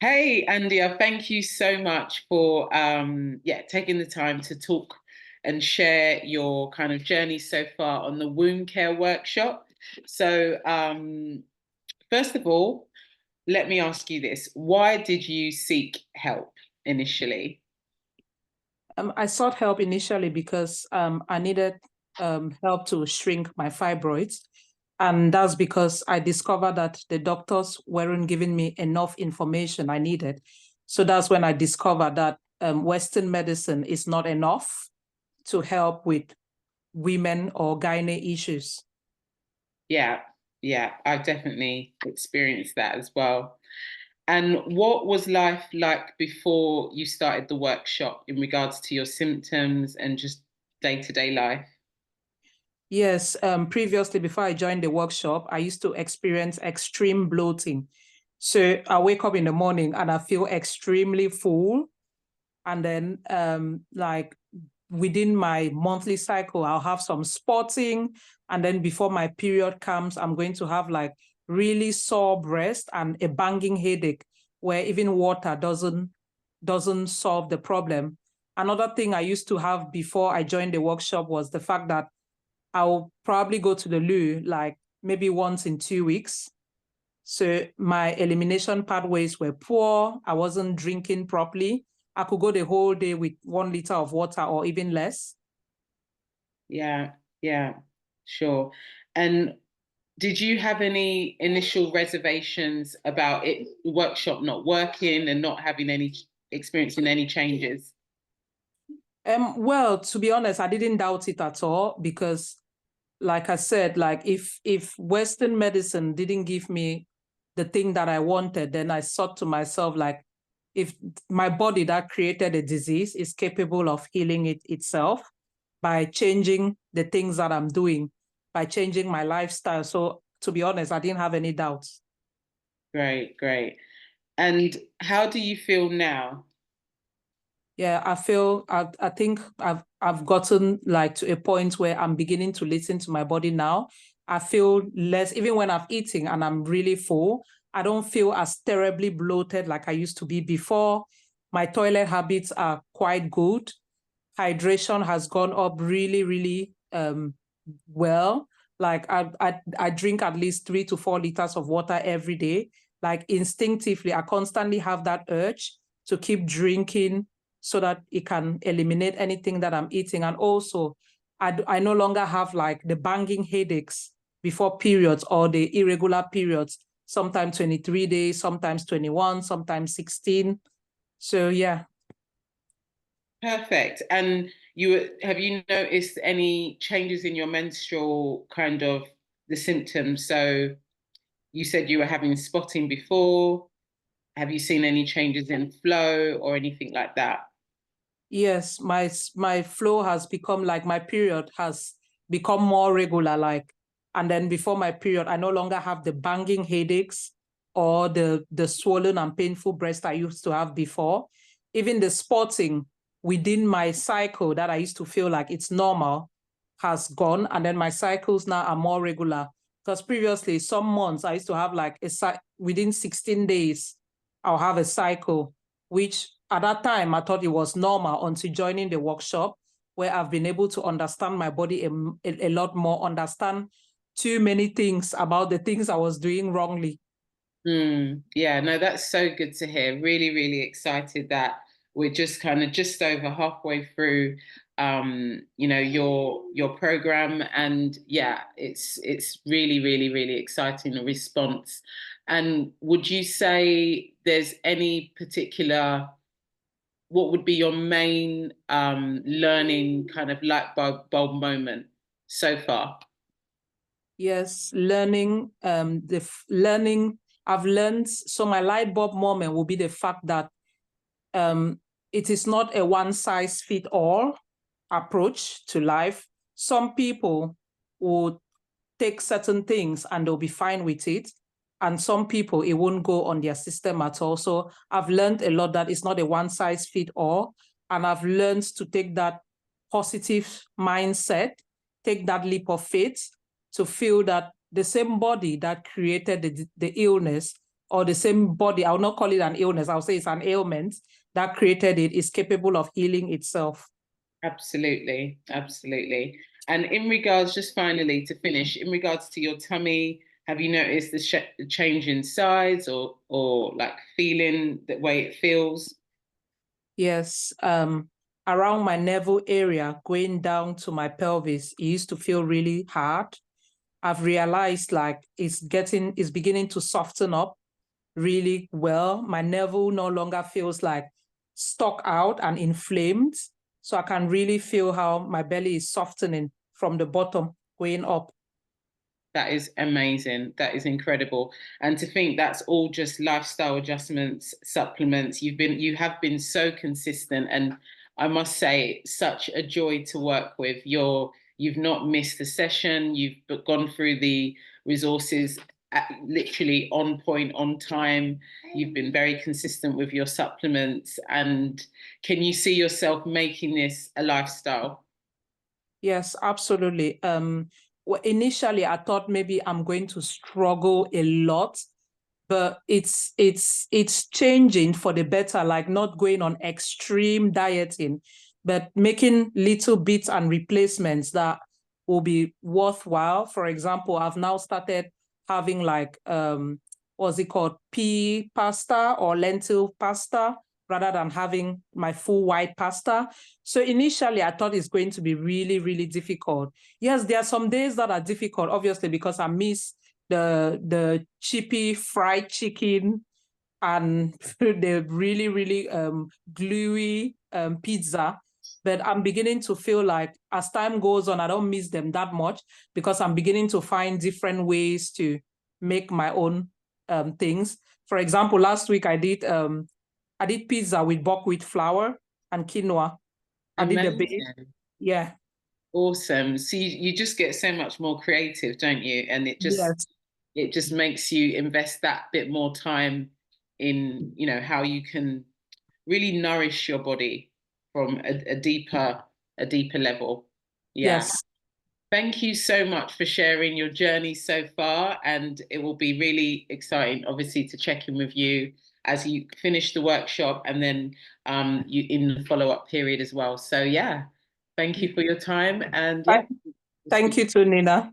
Hey, Andia, thank you so much for taking the time to talk and share your kind of journey so far on the wound care workshop. So, first of all, let me ask you this. Why did you seek help initially? I sought help initially because I needed help to shrink my fibroids. And that's because I discovered that the doctors weren't giving me enough information I needed. So that's when I discovered that Western medicine is not enough to help with women or gynae issues. Yeah, yeah, I've definitely experienced that as well. And what was life like before you started the workshop in regards to your symptoms and just day-to-day life? Yes, previously, before I joined the workshop, I used to experience extreme bloating. So I wake up in the morning and I feel extremely full. And then like within my monthly cycle, I'll have some spotting. And then before my period comes, I'm going to have like really sore breast and a banging headache where even water doesn't solve the problem. Another thing I used to have before I joined the workshop was the fact that I'll probably go to the loo like maybe once in 2 weeks. So my elimination pathways were poor. I wasn't drinking properly. I could go the whole day with 1 liter of water or even less. Yeah, yeah, sure. And did you have any initial reservations about it, the workshop not working and not having any experiencing any changes? Well, to be honest, I didn't doubt it at all because, like I said, like if Western medicine didn't give me the thing that I wanted, then I thought to myself, like, if my body that created a disease is capable of healing it itself by changing the things that I'm doing, by changing my lifestyle. So to be honest, I didn't have any doubts. Great, great. And how do you feel now? Yeah, I think I've gotten like to a point where I'm beginning to listen to my body now. I feel less, even when I'm eating and I'm really full, I don't feel as terribly bloated like I used to be before. My toilet habits are quite good. Hydration has gone up really, really well. Like I drink at least 3 to 4 liters of water every day. Like instinctively, I constantly have that urge to keep drinking so that it can eliminate anything that I'm eating. And also, I no longer have like the banging headaches before periods or the irregular periods, sometimes 23 days, sometimes 21, sometimes 16. So yeah. Perfect. And have you noticed any changes in your menstrual kind of the symptoms? So you said you were having spotting before. Have you seen any changes in flow or anything like that? Yes, my flow has become like my period has become more regular, like, and then before my period, I no longer have the banging headaches or the swollen and painful breast I used to have before. Even the spotting within my cycle that I used to feel like it's normal has gone, and then my cycles now are more regular. Because previously, some months I used to have like within 16 days, I'll have a cycle, which at that time I thought it was normal until joining the workshop, where I've been able to understand my body a lot more, understand too many things about the things I was doing wrongly. Yeah, no, that's so good to hear. Really, really excited that we're just kind of just over halfway through your program. And yeah, it's really, really, really exciting the response. And would you say there's any particular what would be your main learning kind of bulb moment so far? Yes, learning, learning, I've learned, so my light bulb moment will be the fact that um, it is not a one size fit all approach to life. Some people would take certain things and they'll be fine with it. And some people, it won't go on their system at all. So I've learned a lot that it's not a one size fit all. And I've learned to take that positive mindset, take that leap of faith to feel that the same body that created the illness or the same body, I'll not call it an illness, I'll say it's an ailment that created it, is capable of healing itself. Absolutely, absolutely. And in regards, just finally to finish, in regards to your tummy, have you noticed the change in size or like feeling the way it feels? Yes, around my navel area, going down to my pelvis, it used to feel really hard. I've realized like it's beginning to soften up really well. My navel no longer feels like stuck out and inflamed. So I can really feel how my belly is softening from the bottom going up. That is amazing. That is incredible. And to think that's all just lifestyle adjustments, supplements. You have been so consistent, and I must say, such a joy to work with. You've not missed a session. You've gone through the resources literally on point, on time. You've been very consistent with your supplements. And can you see yourself making this a lifestyle? Yes, absolutely. Well, initially, I thought maybe I'm going to struggle a lot, but it's changing for the better. Like not going on extreme dieting, but making little bits and replacements that will be worthwhile. For example, I've now started having like what's it called, pea pasta or lentil pasta, rather than having my full white pasta. So initially, I thought it's going to be really, really difficult. Yes, there are some days that are difficult, obviously, because I miss the chippy fried chicken and the really, really gluey pizza. But I'm beginning to feel like as time goes on, I don't miss them that much because I'm beginning to find different ways to make my own things. For example, last week I did pizza with buckwheat flour and quinoa. I did the base. Amazing. Yeah. Awesome. So you just get so much more creative, don't you? And Yes. it just makes you invest that bit more time in, how you can really nourish your body from a deeper level. Yeah. Yes. Thank you so much for sharing your journey so far. And it will be really exciting, obviously, to check in with you as you finish the workshop and then you in the follow-up period as well. So yeah, thank you for your time. And yeah, Thank you to Nina.